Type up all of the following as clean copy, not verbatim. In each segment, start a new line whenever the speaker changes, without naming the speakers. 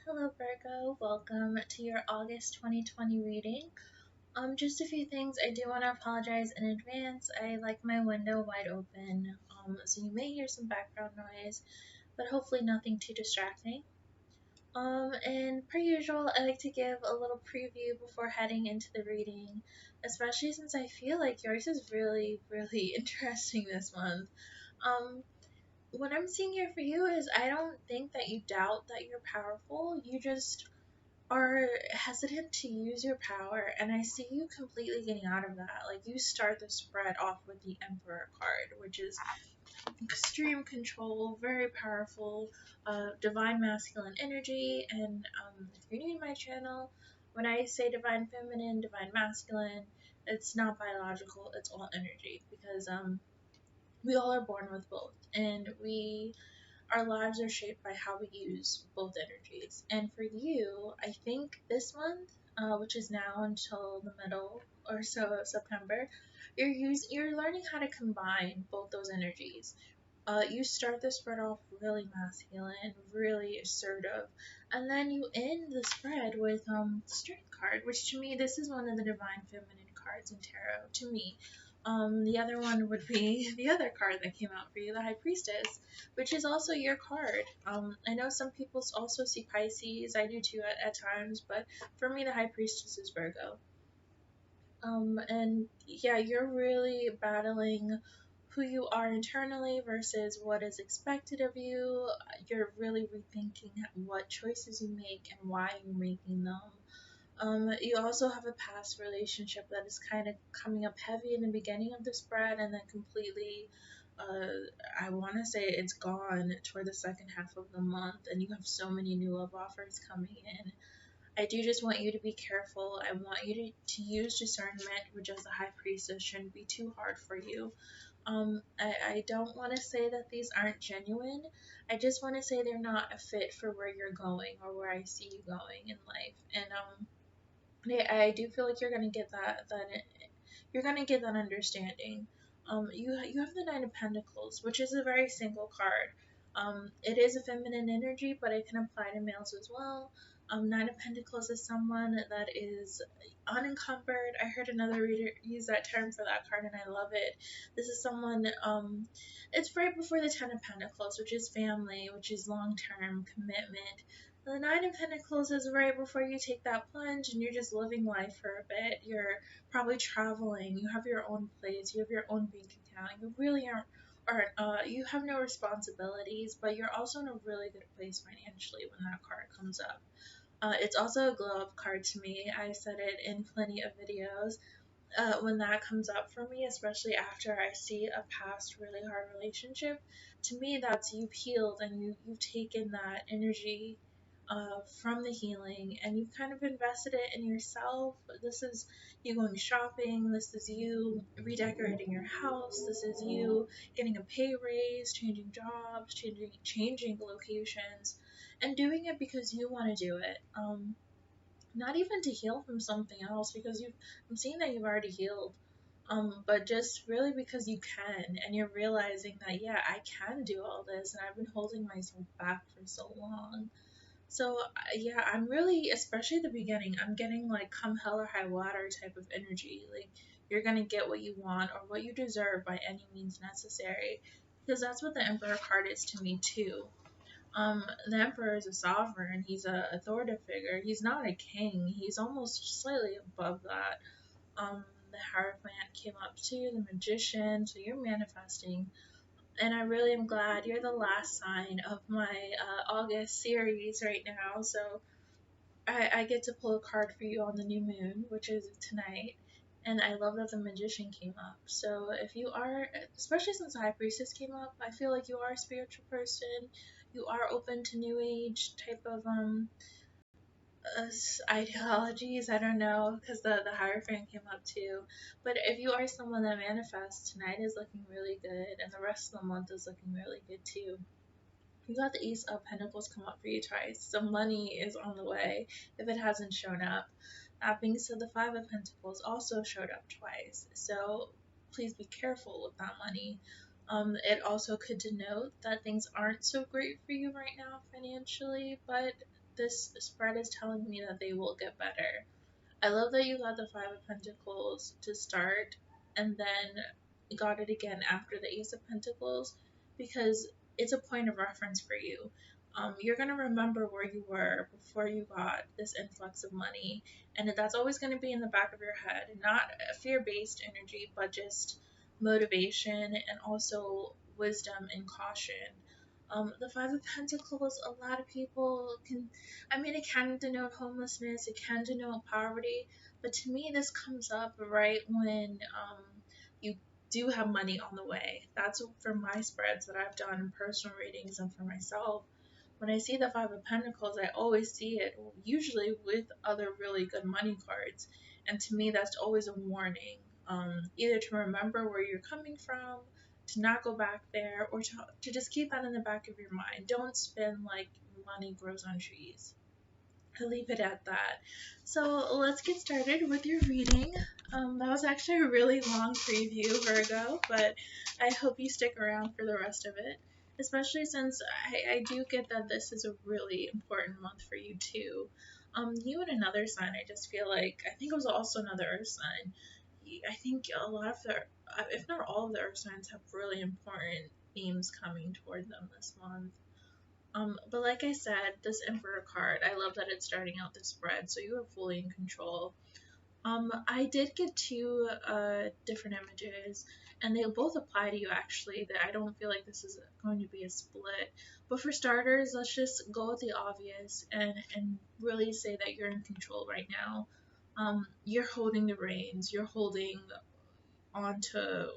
Hello Virgo, welcome to your August 2020 reading. Just a few things. I do want to apologize in advance. I like my window wide open, so you may hear some background noise, but hopefully nothing too distracting. And per usual, I like to give a little preview before heading into the reading, especially since I feel like yours is really interesting this month. Um, what I'm seeing here for you is I don't think that you doubt that you're powerful. You just are hesitant to use your power, and I see you completely getting out of that. Like, you start the spread off with the Emperor card, which is extreme control, very powerful, divine masculine energy. And if you're new to my channel, when I say divine feminine, divine masculine, it's not biological, it's all energy, because we all are born with both, and our lives are shaped by how we use both energies. And for you, I think this month, which is now until the middle or so of September, you're learning how to combine both those energies. You start the spread off really masculine, really assertive, and then you end the spread with Strength card, which to me this is one of the divine feminine cards in tarot. To me, the other one would be the other card that came out for you, the High Priestess, which is also your card. I know some people also see Pisces. I do too at times, but for me, the High Priestess is Virgo. And yeah, you're really battling who you are internally versus what is expected of you. You're really rethinking what choices you make and why you're making them. You also have a past relationship that is kind of coming up heavy in the beginning of the spread, and then completely, I want to say it's gone toward the second half of the month, and you have so many new love offers coming in. I do just want you to be careful. I want you to use discernment, which as a high priestess shouldn't be too hard for you. I don't want to say that these aren't genuine. I just want to say they're not a fit for where you're going or where I see you going in life. And I do feel like you're gonna get that you're gonna get that understanding. You have the Nine of Pentacles, which is a very single card. It is a feminine energy, but it can apply to males as well. Nine of Pentacles is someone that is unencumbered. I heard another reader use that term for that card, and I love it. This is someone. It's right before the Ten of Pentacles, which is family, which is long-term commitment. The Nine of Pentacles is right before you take that plunge and you're just living life for a bit. You're probably traveling. You have your own place. You have your own bank account. You really you have no responsibilities, but you're also in a really good place financially when that card comes up. It's also a glow up card to me. I said it in plenty of videos. When that comes up for me, especially after I see a past really hard relationship, to me that's you've healed and you've taken that energy from the healing, and you've kind of invested it in yourself. This is you going shopping, this is you redecorating your house, this is you getting a pay raise, changing jobs, changing locations, and doing it because you want to do it. Not even to heal from something else, because I'm seeing that you've already healed. But just really because you can, and you're realizing that, yeah, I can do all this, and I've been holding myself back for so long. So, yeah, I'm really, especially at the beginning, I'm getting like come hell or high water type of energy. Like, you're gonna get what you want or what you deserve by any means necessary. Because that's what the Emperor card is to me, too. The Emperor is a sovereign, he's a authoritative figure. He's not a king, he's almost slightly above that. The Hierophant came up too, the Magician, so you're manifesting. And I really am glad you're the last sign of my August series right now. So I get to pull a card for you on the new moon, which is tonight. And I love that the Magician came up. So if you are, especially since the High Priestess came up, I feel like you are a spiritual person. You are open to New Age type of ideologies. I don't know, because the Hierophant came up too. But if you are someone that manifests, tonight is looking really good, and the rest of the month is looking really good too. You got the Ace of Pentacles come up for you twice, so money is on the way if it hasn't shown up. That being said, the Five of Pentacles also showed up twice, so please be careful with that money. It also could denote that things aren't so great for you right now financially, but this spread is telling me that they will get better. I love that you got the Five of Pentacles to start and then got it again after the Ace of Pentacles because it's a point of reference for you. You're going to remember where you were before you got this influx of money, and that's always going to be in the back of your head. Not a fear based energy, but just motivation and also wisdom and caution. The Five of Pentacles, a lot of people can, I mean, it can denote homelessness, it can denote poverty, but to me, this comes up right when you do have money on the way. That's for my spreads that I've done in personal readings and for myself. When I see the Five of Pentacles, I always see it usually with other really good money cards. And to me, that's always a warning. Either to remember where you're coming from, to not go back there, or to just keep that in the back of your mind. Don't spend like money grows on trees. I'll leave it at that. So let's get started with your reading. That was actually a really long preview, Virgo, but I hope you stick around for the rest of it, especially since I do get that this is a really important month for you too. You and another sign, I just feel like, I think it was also another earth sign. I think a lot of the, if not all of the earth signs have really important themes coming toward them this month. But like I said, this Emperor card, I love that it's starting out the spread, so you are fully in control. I did get two different images, and they both apply to you actually, that I don't feel like this is going to be a split. But for starters, let's just go with the obvious and really say that you're in control right now. You're holding the reins, you're holding on to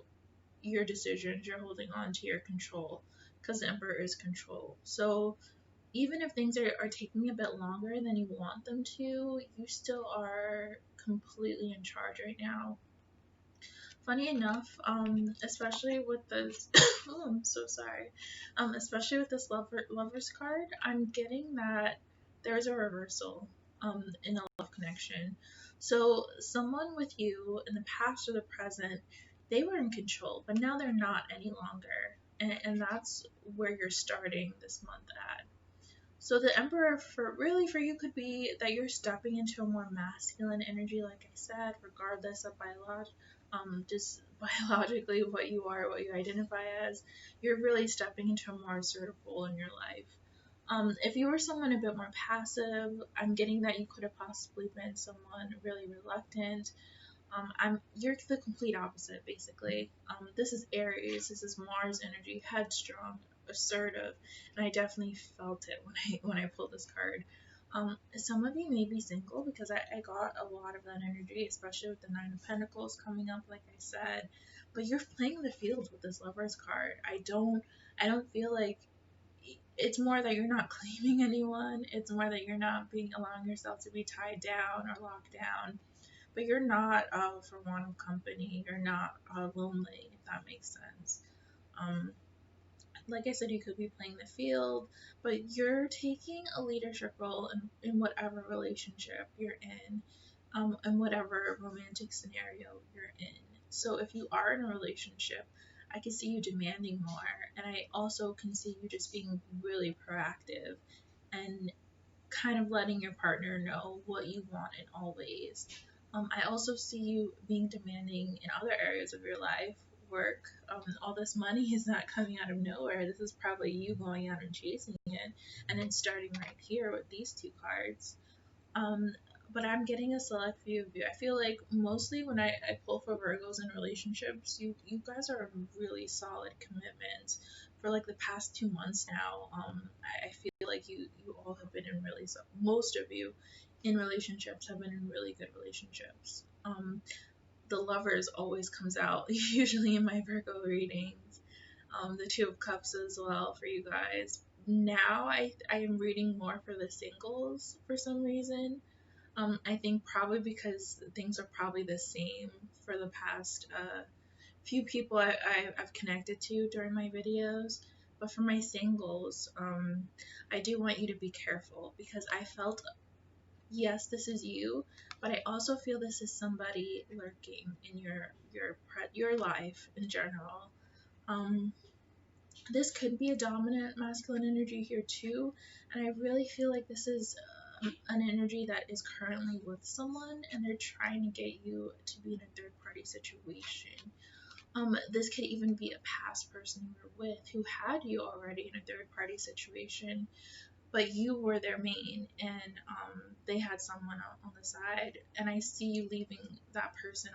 your decisions, you're holding on to your control, because the Emperor is control. So even if things are taking a bit longer than you want them to, you still are completely in charge right now. Funny enough, especially with this, oh, I'm so sorry. Especially with this lover's card, I'm getting that there's a reversal, in a love connection. So someone with you in the past or the present, they were in control, but now they're not any longer. And that's where you're starting this month at. So the Emperor for you could be that you're stepping into a more masculine energy, like I said, regardless of just biologically what you are, what you identify as. You're really stepping into a more assertive role in your life. If you were someone a bit more passive, I'm getting that you could have possibly been someone really reluctant. You're the complete opposite, basically. This is Aries. This is Mars energy, headstrong, assertive, and I definitely felt it when I pulled this card. Some of you may be single because I got a lot of that energy, especially with the Nine of Pentacles coming up, like I said. But you're playing the field with this Lovers card. I don't feel like it's more that you're not claiming anyone. It's more that you're not allowing yourself to be tied down or locked down, but you're not for want of company. You're not lonely, if that makes sense. Um, like I said, you could be playing the field, but you're taking a leadership role in whatever relationship you're in whatever romantic scenario you're in. So if you are in a relationship, I can see you demanding more, and I also can see you just being really proactive and kind of letting your partner know what you want in all ways. I also see you being demanding in other areas of your life, work. All this money is not coming out of nowhere. This is probably you going out and chasing it, and it's starting right here with these two cards. Um, but I'm getting a select few of you. I feel like mostly when I pull for Virgos in relationships, you guys are really solid commitments for like the past 2 months now. I feel like you all have been in really most of you in relationships have been in really good relationships. The Lovers always comes out usually in my Virgo readings. The Two of Cups as well for you guys. Now I am reading more for the singles for some reason. I think probably because things are probably the same for the past few people I've connected to during my videos. But for my singles, I do want you to be careful because I felt, yes, this is you, but I also feel this is somebody lurking in your life in general. Um, This could be a dominant masculine energy here too, and I really feel like this is an energy that is currently with someone and they're trying to get you to be in a third party situation. This could even be a past person you were with who had you already in a third party situation, but you were their main, and they had someone on the side. And I see you leaving that person,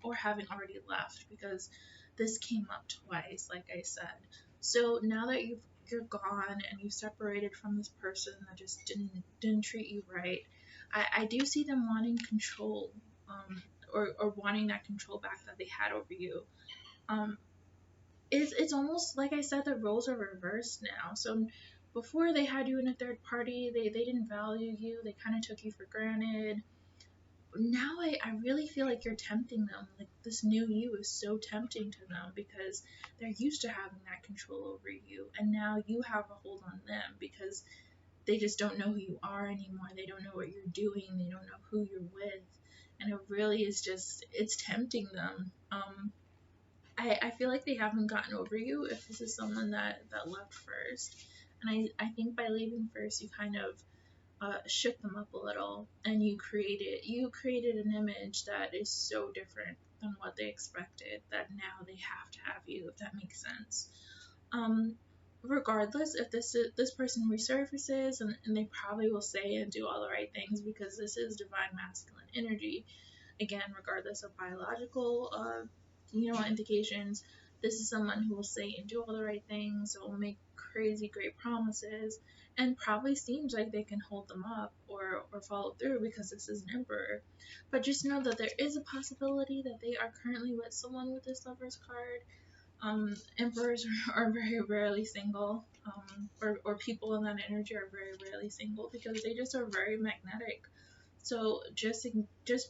or having already left, because this came up twice, like I said. So now that you're gone and you've separated from this person that just didn't treat you right, I do see them wanting control, or wanting that control back that they had over you. Um, it's almost like I said, the roles are reversed now. So before, they had you in a third party, they didn't value you, they kind of took you for granted. Now I really feel like you're tempting them. Like, this new you is so tempting to them because they're used to having that control over you, and now you have a hold on them because they just don't know who you are anymore. They don't know what you're doing, they don't know who you're with, and it really is just, it's tempting them. I feel like they haven't gotten over you if this is someone that left first. And I think by leaving first, you kind of shook them up a little, and you created an image that is so different than what they expected, that now they have to have you, if that makes sense. Um, Regardless if this person resurfaces, and they probably will say and do all the right things because this is divine masculine energy, again, regardless of biological, indications, this is someone who will say and do all the right things, will make crazy great promises, and probably seems like they can hold them up, or follow through, because this is an emperor. But just know that there is a possibility that they are currently with someone with this lover's card. Emperors are very rarely single, or people in that energy are very rarely single because they just are very magnetic. So just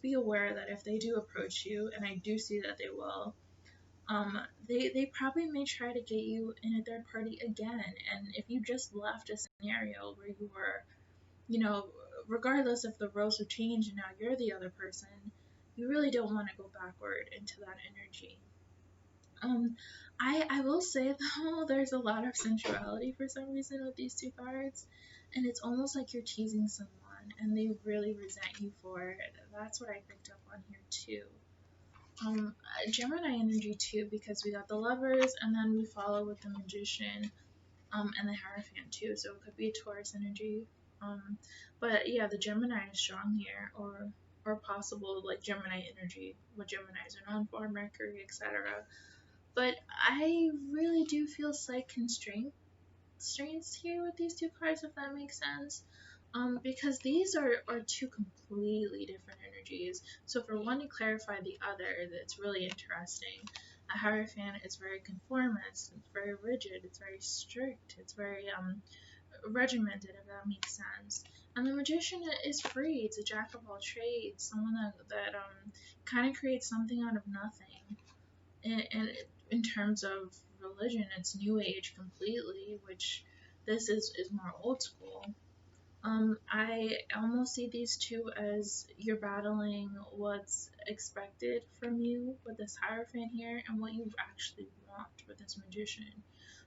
be aware that if they do approach you, and I do see that they will, they probably may try to get you in a third party again. And if you just left a scenario where you were, you know, regardless if the roles have changed and now you're the other person, you really don't want to go backward into that energy. Um, I will say though, there's a lot of sensuality for some reason with these two cards, and it's almost like you're teasing someone, and they really resent you for it. That's what I picked up on here too. Gemini energy too, because we got the lovers, and then we follow with the magician, and the Hierophant too. So it could be a Taurus energy. But yeah, the Gemini is strong here, or possible like Gemini energy. What Geminis are known for, Mercury, etc. But I really do feel slight constraints here with these two cards, if that makes sense. Because these are two completely different energies. So for one to clarify the other, that's really interesting. A Hierophant is very conformist, it's very rigid, it's very strict, it's very regimented, if that makes sense. And the Magician is free. It's a jack of all trades, someone that kind of creates something out of nothing. And in terms of religion, it's New Age completely, which this is more old school. I almost see these two as you're battling what's expected from you with this Hierophant here, and what you actually want with this Magician.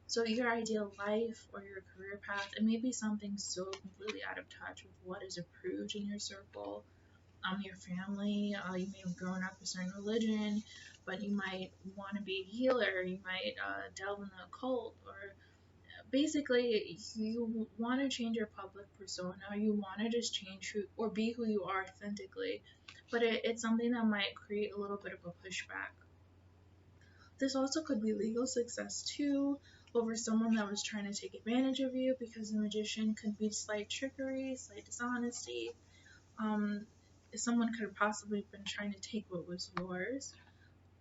So your ideal life or your career path, it may be something so completely out of touch with what is approved in your circle, your family. You may have grown up a certain religion, but you might want to be a healer. You might delve in the occult, or basically you want to change your public persona. You want to just change who or be who you are authentically, but it's something that might create a little bit of a pushback. This also could be legal success too, over someone that was trying to take advantage of you, because the Magician could be slight trickery, slight dishonesty. Um, Someone could have possibly been trying to take what was yours.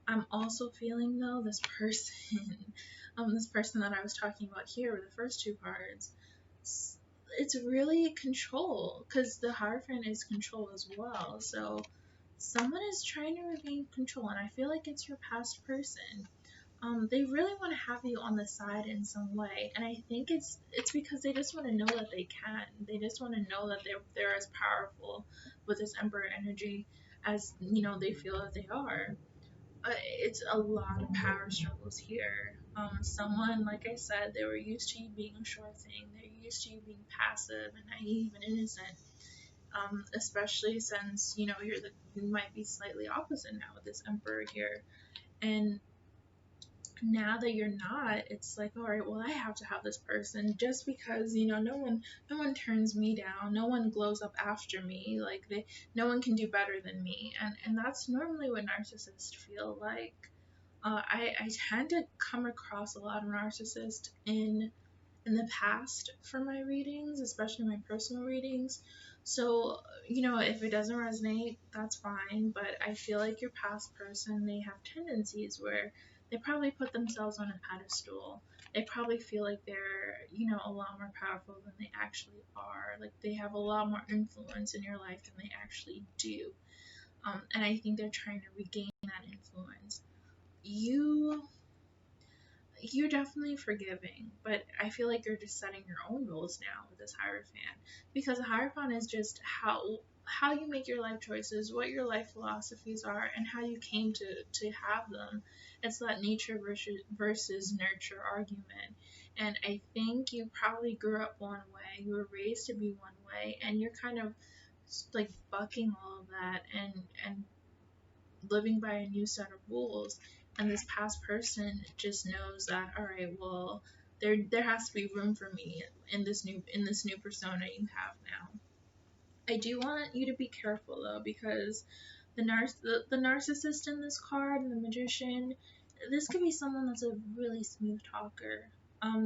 I'm also feeling though this person that I was talking about here with the first two cards, it's really control, because the Hierophant is control as well. So someone is trying to regain control, and I feel like it's your past person. They really want to have you on the side in some way, and I think it's because they just want to know that they can. They just want to know that they're as powerful with this Emperor energy as they feel that they are. It's a lot of power struggles here. Someone, like I said, they were used to you being a sure thing. They're used to you being passive and naive and innocent. Especially since you might be slightly opposite now with this emperor here, and now that you're not, it's like, all right, well, I have to have this person just because no one turns me down, no one glows up after me, like no one can do better than me, and that's normally what narcissists feel like. I tend to come across a lot of narcissists in the past for my readings, especially my personal readings. So, if it doesn't resonate, that's fine. But I feel like your past person, they have tendencies where they probably put themselves on a pedestal. They probably feel like they're, a lot more powerful than they actually are. Like they have a lot more influence in your life than they actually do. And I think they're trying to regain that influence. You you're definitely forgiving, but I feel like you're just setting your own rules now with this Hierophant, because a Hierophant is just how you make your life choices, what your life philosophies are, and how you came to have them. It's that nature versus nurture argument, and I think you probably grew up one way, you were raised to be one way, and you're kind of like bucking all of that and living by a new set of rules, and this past person just knows that, all right, well, there has to be room for me in this new persona you have now. I do want you to be careful though, because the narcissist in this card and the magician, this could be someone that's a really smooth talker.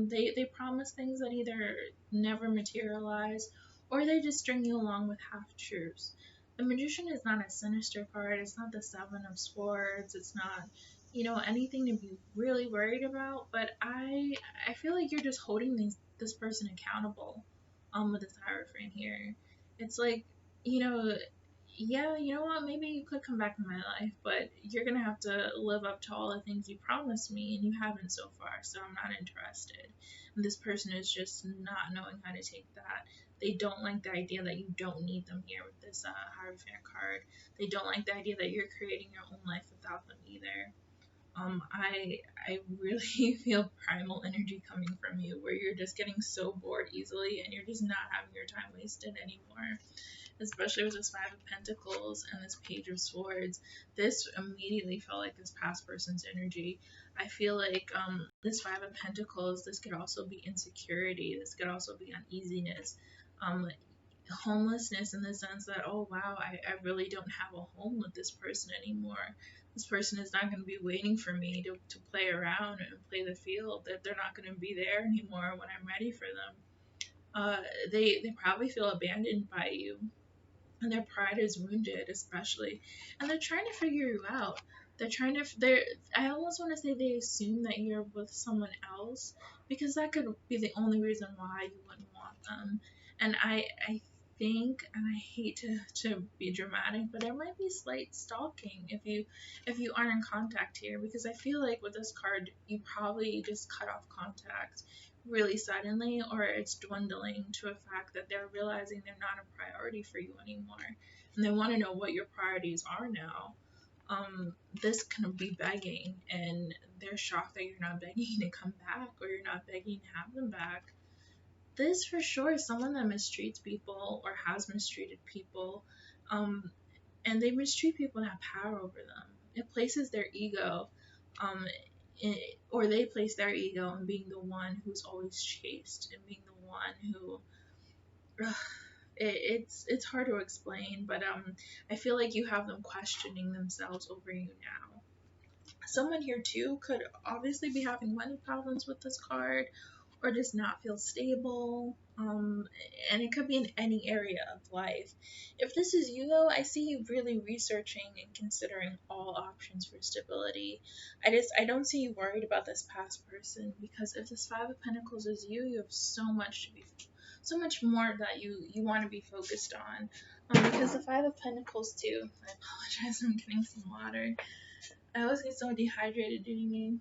They promise things that either never materialize, or they just string you along with half truths. The magician is not a sinister card. It's not the seven of swords. It's not anything to be really worried about. But I feel like you're just holding this person accountable. With this Hierophant here, it's like, you know yeah, you know what? Maybe you could come back in my life, but you're gonna have to live up to all the things you promised me, and you haven't so far, so I'm not interested. And this person is just not knowing how to take that. They don't like the idea that you don't need them here with this Hierophant card. They don't like the idea that you're creating your own life without them either. I really feel primal energy coming from you, where you're just getting so bored easily, and you're just not having your time wasted anymore, especially with this Five of Pentacles and this Page of Swords. This immediately felt like this past person's energy. I feel like this Five of Pentacles, this could also be insecurity. This could also be uneasiness. Homelessness, in the sense that, oh wow, I really don't have a home with this person anymore. This person is not going to be waiting for me to play around and play the field. That they're not going to be there anymore when I'm ready for them. They probably feel abandoned by you, and their pride is wounded, especially, and they're trying to figure you out. They're I almost want to say they assume that you're with someone else, because that could be the only reason why you wouldn't want them. And I think, and I hate to be dramatic, but there might be slight stalking if you aren't in contact here, because I feel like with this card you probably just cut off contact really suddenly, or it's dwindling to a fact that they're realizing they're not a priority for you anymore, and they want to know what your priorities are now. This can be begging, and they're shocked that you're not begging to come back, or you're not begging to have them back. This for sure is someone that mistreats people or has mistreated people, um, and they mistreat people that have power over them. It places their ego, um, or they place their ego in being the one who's always chased, and being the one who it's hard to explain, but I feel like you have them questioning themselves over you now. Someone here too could obviously be having money problems with this card, or just not feel stable. And it could be in any area of life. If this is you though, I see you really researching and considering all options for stability. I don't see you worried about this past person, because if this Five of Pentacles is you, you have so much more that you want to be focused on. Because the Five of Pentacles too. I apologize. I'm getting some water. I always get so dehydrated doing it.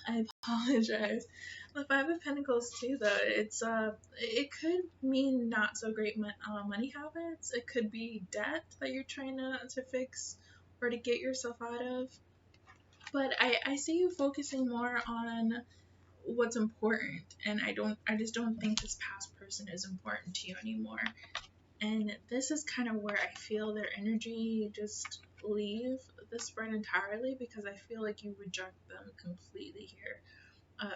I Apologize. The Five of Pentacles too, though, it could mean not so great money habits. It could be debt that you're trying to fix or to get yourself out of. But I see you focusing more on what's important, and I just don't think this past person is important to you anymore. And this is kind of where I feel their energy just leave the spread entirely, because I feel like you reject them completely here.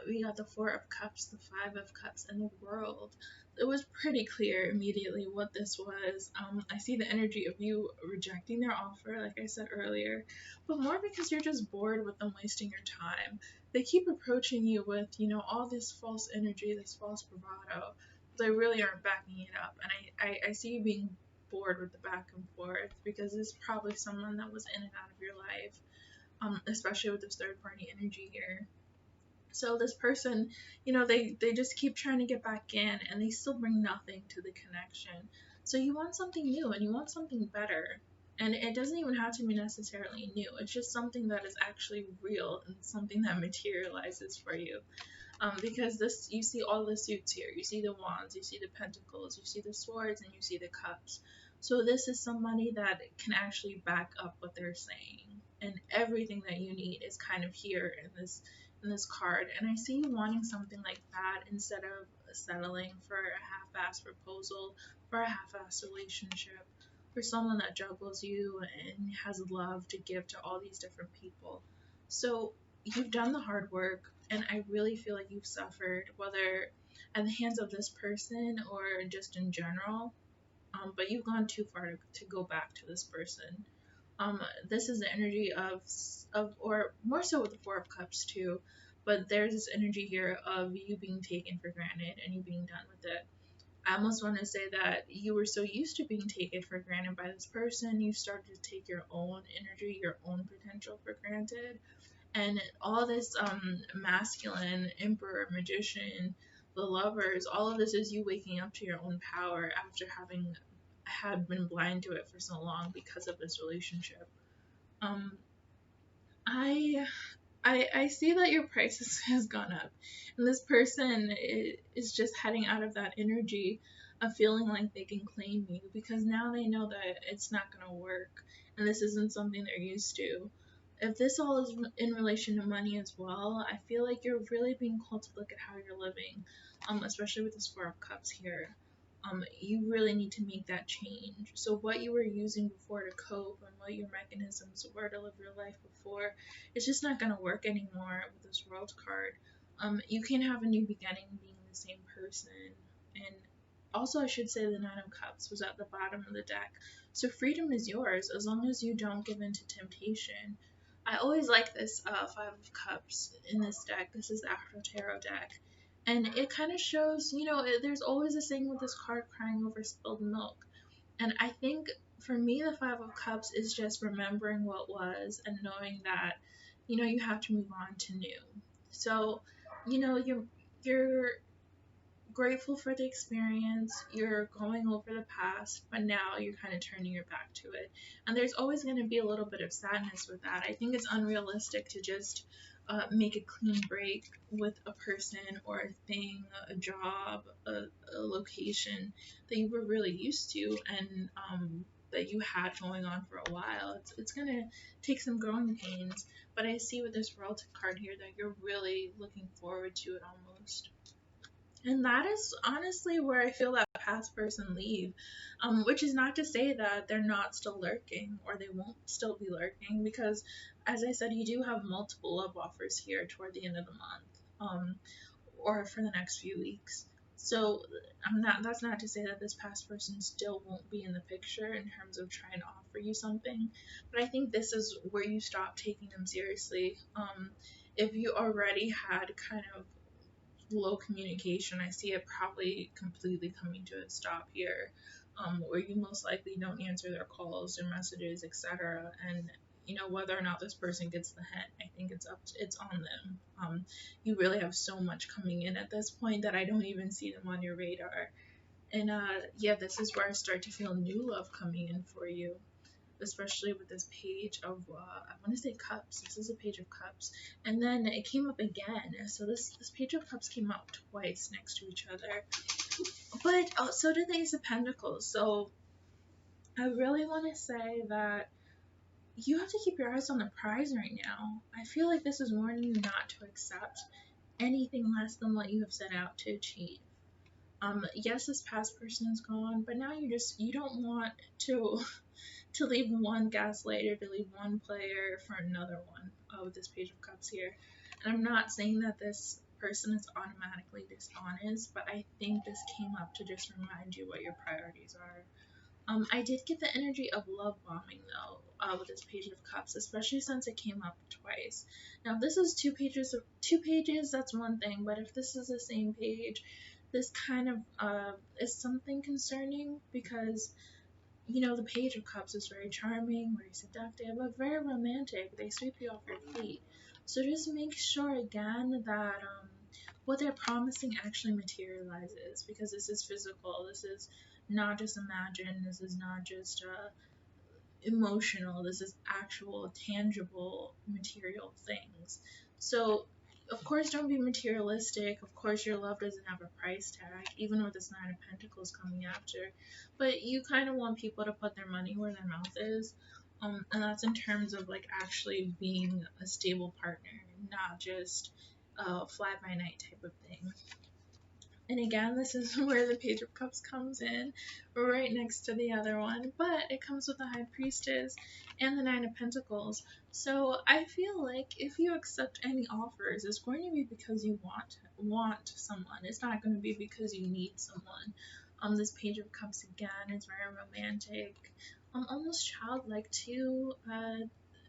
We got the Four of Cups, the Five of Cups, and the World. It was pretty clear immediately what this was. I see the energy of you rejecting their offer, like I said earlier, but more because you're just bored with them wasting your time. They keep approaching you with, all this false energy, this false bravado. They really aren't backing it up, and I see you being bored with the back and forth, because it's probably someone that was in and out of your life, especially with this third party energy here. So this person, they just keep trying to get back in, and they still bring nothing to the connection. So you want something new and you want something better. And it doesn't even have to be necessarily new. It's just something that is actually real and something that materializes for you. Because this, you see all the suits here. You see the wands, you see the pentacles, you see the swords, and you see the cups. So this is somebody that can actually back up what they're saying, and everything that you need is kind of here in this card. And I see you wanting something like that instead of settling for a half-assed proposal, for a half-assed relationship, for someone that juggles you and has love to give to all these different people. So you've done the hard work, and I really feel like you've suffered, whether at the hands of this person or just in general. But you've gone too far to go back to this person. This is the energy or more so with the Four of Cups too, but there's this energy here of you being taken for granted and you being done with it. I almost want to say that you were so used to being taken for granted by this person, you started to take your own energy, your own potential for granted, and all this masculine emperor, magician, the lovers, all of this is you waking up to your own power after having had been blind to it for so long because of this relationship. um I see that your prices has gone up, and this person is just heading out of that energy of feeling like they can claim you, because now they know that it's not going to work, and this isn't something they're used to. If this all is in relation to money as well, I feel like you're really being called to look at how you're living, especially with this Four of Cups here. You really need to make that change. So what you were using before to cope and what your mechanisms were to live your life before, it's just not going to work anymore with this World card. You can have a new beginning being the same person. And also, I should say the Nine of Cups was at the bottom of the deck. So freedom is yours as long as you don't give in to temptation. I always like this Five of Cups in this deck. This is the Afro Tarot deck. And it kind of shows, there's always a saying with this card, crying over spilled milk. And I think for me, the Five of Cups is just remembering what was and knowing that, you have to move on to new. So, you're grateful for the experience, you're going over the past, but now you're kind of turning your back to it. And there's always going to be a little bit of sadness with that. I think it's unrealistic to just make a clean break with a person or a thing, a job, a location that you were really used to, and that you had going on for a while. It's going to take some growing pains, but I see with this World card here that you're really looking forward to it almost. And that is honestly where I feel that past person leave, which is not to say that they're not still lurking or they won't still be lurking, because, as I said, you do have multiple love offers here toward the end of the month, or for the next few weeks. So that's not to say that this past person still won't be in the picture in terms of trying to offer you something, but I think this is where you stop taking them seriously. If you already had kind of low communication, I see it probably completely coming to a stop here, where you most likely don't answer their calls, their messages, etc. And whether or not this person gets the hint, I think it's on them. You really have so much coming in at this point that I don't even see them on your radar. And yeah, this is where I start to feel new love coming in for you. especially with this page of I want to say cups. This is a page of cups, and then it came up again. So this page of cups came up twice next to each other, but so did the Ace of Pentacles. So I really want to say that you have to keep your eyes on the prize right now. I feel like this is warning you not to accept anything less than what you have set out to achieve. Yes, this past person is gone, but now you don't want to to leave one gaslighter, to leave one player for another one with this Page of Cups here. And I'm not saying that this person is automatically dishonest, but I think this came up to just remind you what your priorities are. I did get the energy of love bombing though with this Page of Cups, especially since it came up twice. Now, if this is two pages, that's one thing, but if this is the same page, this kind of is something concerning because the Page of Cups is very charming, very seductive, but very romantic. They sweep you off your feet. So just make sure again that what they're promising actually materializes because this is physical. This is not just imagined. This is not just emotional. This is actual, tangible, material things. So, of course, don't be materialistic. Of course, your love doesn't have a price tag, even with this Nine of Pentacles coming after. But you kind of want people to put their money where their mouth is. And that's in terms of like actually being a stable partner, not just a fly by night type of thing. And again, this is where the Page of Cups comes in, right next to the other one. But it comes with the High Priestess and the Nine of Pentacles. So I feel like if you accept any offers, it's going to be because you want someone. It's not going to be because you need someone. This Page of Cups again is very romantic, almost childlike too.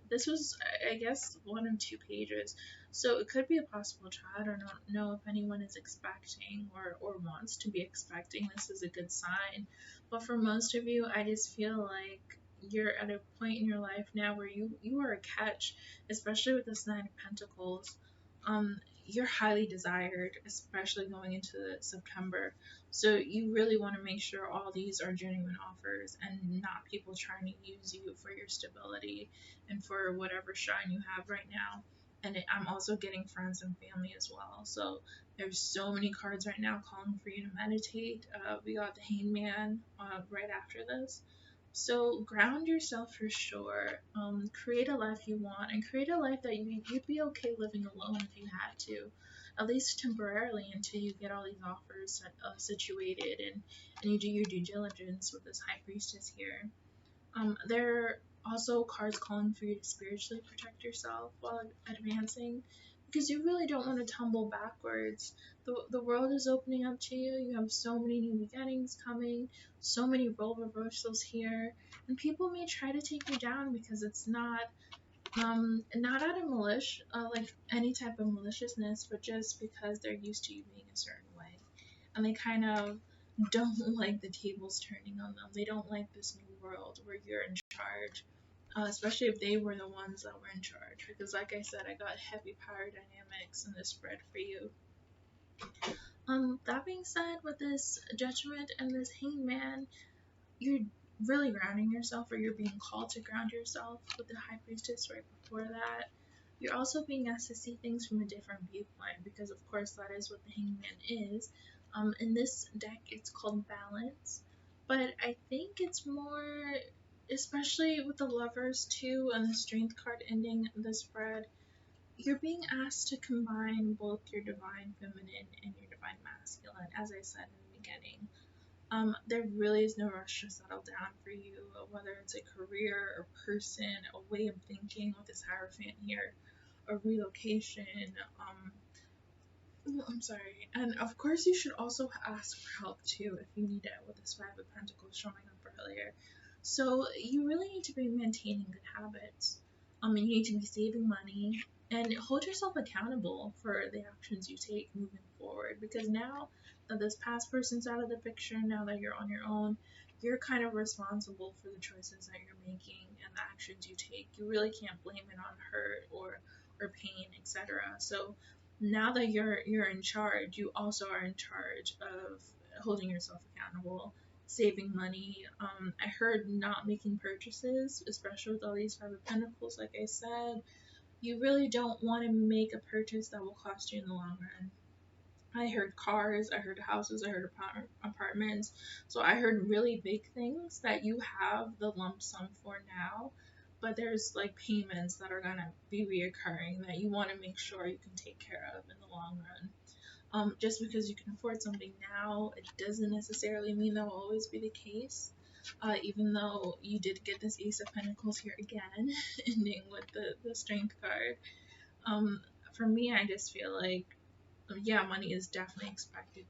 This was, I guess, one of two pages. So it could be a possible child. I don't know if anyone is expecting or wants to be expecting. This is a good sign. But for most of you, I just feel like you're at a point in your life now where you are a catch, especially with this Nine of Pentacles. You're highly desired, especially going into September. So you really want to make sure all these are genuine offers and not people trying to use you for your stability and for whatever shine you have right now. And I'm also getting friends and family as well. So there's so many cards right now calling for you to meditate. We got the Hangman right after this. So ground yourself for sure. Create a life you want and create a life that you'd be okay living alone if you had to, at least temporarily until you get all these offers situated and you do your due diligence with this High Priestess here. There are also cards calling for you to spiritually protect yourself while advancing because you really don't want to tumble backwards. The world is opening up to you. You have so many new beginnings coming, so many role reversals here, and people may try to take you down because it's not out of like any type of maliciousness, but just because they're used to you being a certain way. And they kind of don't like the tables turning on them. They don't like this new world where you're in charge, especially if they were the ones that were in charge. Because, like I said, I got heavy power dynamics in this spread for you. That being said, with this Judgment and this Hangman, you're really grounding yourself, or you're being called to ground yourself with the High Priestess right before that. You're also being asked to see things from a different viewpoint because, of course, that is what the Hangman is. In this deck, it's called Balance, but I think it's more, especially with the Lovers too, and the Strength card ending the spread. You're being asked to combine both your divine feminine and your divine masculine, as I said in the beginning. There really is no rush to settle down for you, whether it's a career, a person, a way of thinking with this Hierophant here, a relocation. I'm sorry. And of course, you should also ask for help too if you need it with this Five of Pentacles showing up earlier. So you really need to be maintaining good habits. You need to be saving money and hold yourself accountable for the actions you take moving forward. Because now that this past person's out of the picture, now that you're on your own, you're kind of responsible for the choices that you're making and the actions you take. You really can't blame it on hurt or pain, etc. So now that you're in charge, you also are in charge of holding yourself accountable saving money. I heard not making purchases, especially with all these Five of Pentacles. Like I said, you really don't want to make a purchase that will cost you in the long run. I heard cars, I heard houses, I heard apartments. So I heard really big things that you have the lump sum for now, but there's like payments that are gonna be reoccurring that you want to make sure you can take care of in the long run. Just because you can afford something now, it doesn't necessarily mean that will always be the case. Even though you did get this Ace of Pentacles here again, ending with the Strength card. Um, for me, I just feel like, yeah, money is definitely expected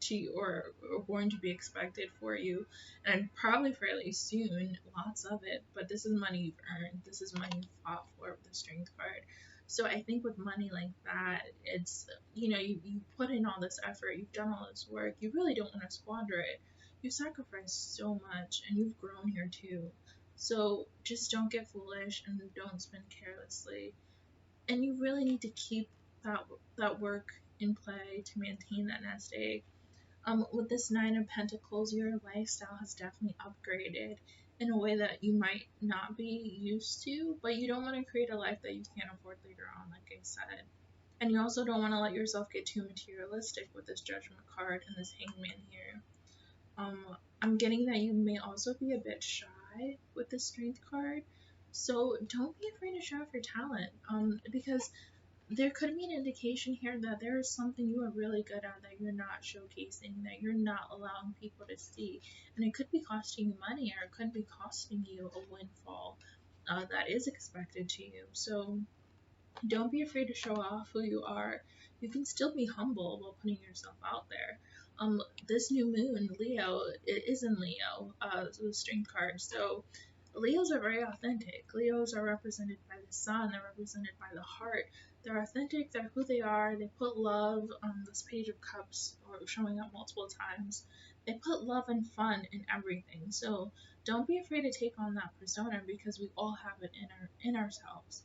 to you, or going to be expected for you, and probably fairly soon, lots of it. But this is money you've earned. This is money you've fought for with the Strength card. So I think with money like that, it's, you put in all this effort, you've done all this work, you really don't want to squander it. You've sacrificed so much, and you've grown here too. So just don't get foolish and don't spend carelessly. And you really need to keep that that work in play to maintain that nest egg. With this Nine of Pentacles, your lifestyle has definitely upgraded in a way that you might not be used to, but you don't want to create a life that you can't afford later on, like I said. And you also don't want to let yourself get too materialistic with this Judgment card and this Hangman here. Um, I'm getting that you may also be a bit shy with the Strength card, so don't be afraid to show off your talent. Because there could be an indication here that there is something you are really good at that you're not showcasing, that you're not allowing people to see, and it could be costing you money, or it could be costing you a windfall that is expected to you. So don't be afraid to show off who you are. You can still be humble while putting yourself out there. This new moon, Leo, it is in Leo, the Strength card. So Leos are very authentic. Leos are represented by the sun. They're represented by the heart. They're authentic. They're who they are. They put love on this Page of Cups, or showing up multiple times. They put love and fun in everything. So don't be afraid to take on that persona, because we all have it in ourselves.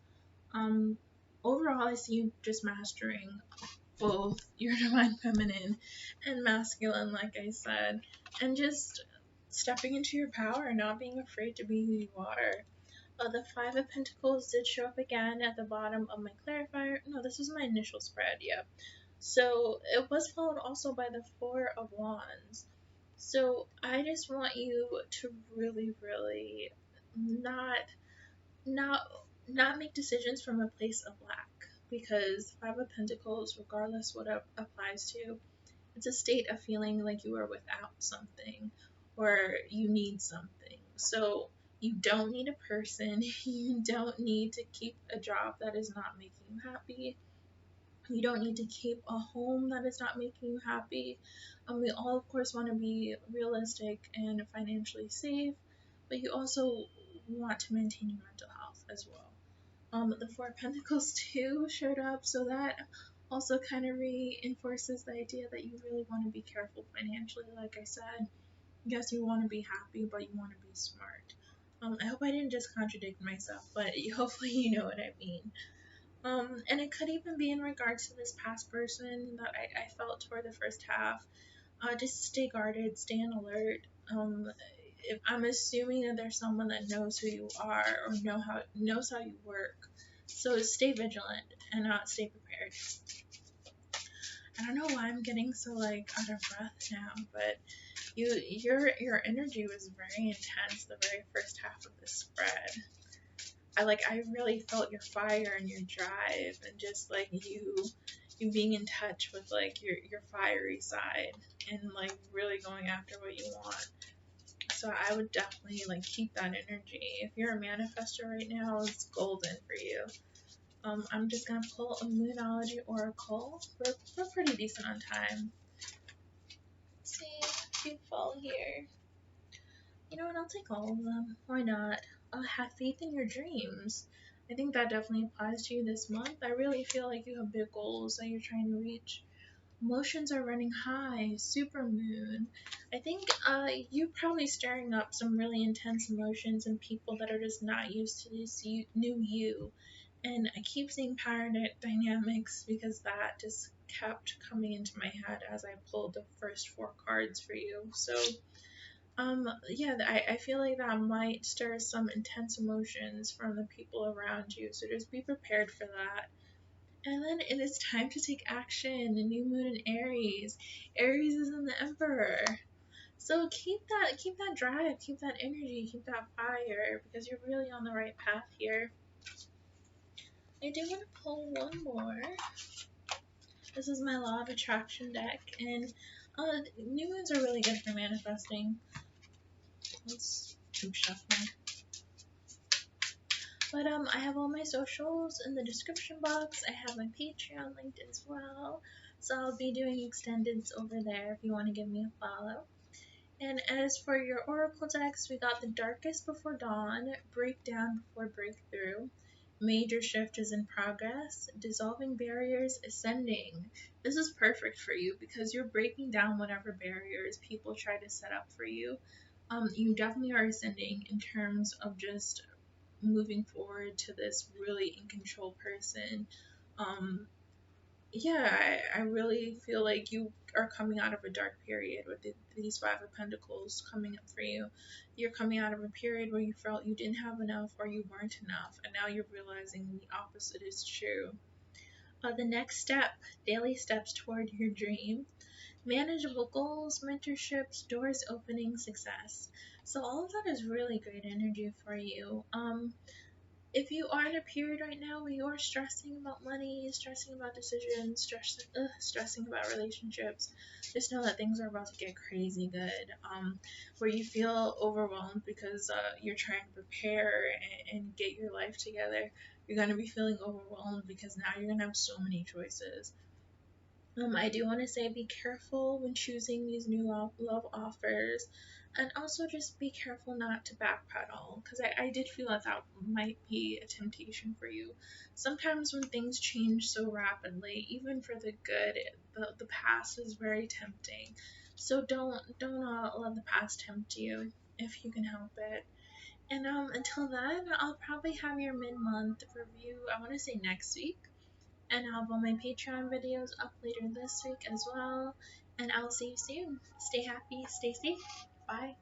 Um, Overall, I see you just mastering both your divine feminine and masculine, like I said, and just stepping into your power and not being afraid to be who you are. The Five of Pentacles did show up again at the bottom of my clarifier. No, this was my initial spread, yeah. So it was followed also by the Four of Wands. So I just want you to really, really not not not make decisions from a place of lack, because Five of Pentacles, regardless what it applies to, it's a state of feeling like you are without something, or you need something. So you don't need a person, you don't need to keep a job that is not making you happy, you don't need to keep a home that is not making you happy. We all, of course, want to be realistic and financially safe, but you also want to maintain your mental health as well. The Four of Pentacles too showed up, so that also kind of reinforces the idea that you really want to be careful financially. Like I said, yes, you want to be happy, but you want to be smart. I hope I didn't just contradict myself, but hopefully you know what I mean. And it could even be in regards to this past person that I felt toward the first half. Just stay guarded, stay on alert. If I'm assuming that there's someone that knows who you are, or knows how you work. So stay vigilant and stay prepared. I don't know why I'm getting so like out of breath now, but your energy was very intense the very first half of this spread. I really felt your fire and your drive, and just like you being in touch with like your fiery side, and like really going after what you want. So I would definitely like keep that energy. If you're a manifestor right now, it's golden for you. I'm just gonna pull a Moonology Oracle. We're pretty decent on time. Let's see if you fall here. You know what? I'll take all of them. Why not? Have faith in your dreams. I think that definitely applies to you this month. I really feel like you have big goals that you're trying to reach. Emotions are running high. Super moon. I think you're probably stirring up some really intense emotions in people that are just not used to this new you. And I keep seeing power dynamics, because that just kept coming into my head as I pulled the first four cards for you. So Yeah, I feel like that might stir some intense emotions from the people around you, so just be prepared for that. And then it is time to take action. The new moon in Aries. Aries is in the Emperor. So keep that drive, keep that energy, keep that fire because you're really on the right path here. I do want to pull one more. This is my Law of Attraction deck, and new moons are really good for manifesting. Let's keep shuffling. But I have all my socials in the description box. I have my Patreon linked as well. So I'll be doing extendeds over there if you want to give me a follow. And as for your oracle decks, we got the Darkest Before Dawn, Breakdown Before Breakthrough, Major Shift is in Progress, Dissolving Barriers, Ascending. This is perfect for you because you're breaking down whatever barriers people try to set up for you. You definitely are ascending in terms of just moving forward to this really in control person. Um, yeah, I really feel like you are coming out of a dark period with these Five of Pentacles coming up for you. You're coming out of a period where you felt you didn't have enough or you weren't enough, and now you're realizing the opposite is true. The next step, daily steps toward your dream. Manageable goals, mentorships, doors opening, success. So all of that is really great energy for you. If you are in a period right now where you're stressing about money, stressing about decisions, stressing about relationships, just know that things are about to get crazy good. Where you feel overwhelmed because you're trying to prepare and get your life together, you're going to be feeling overwhelmed because now you're going to have so many choices. I do want to say be careful when choosing these new love offers, and also just be careful not to backpedal because I did feel that that might be a temptation for you. Sometimes when things change so rapidly, even for the good, the past is very tempting. So don't let the past tempt you if you can help it. And until then, I'll probably have your mid-month review. I want to say next week, and I'll have all my Patreon videos up later this week as well. And I'll see you soon. Stay happy, stay safe. Bye.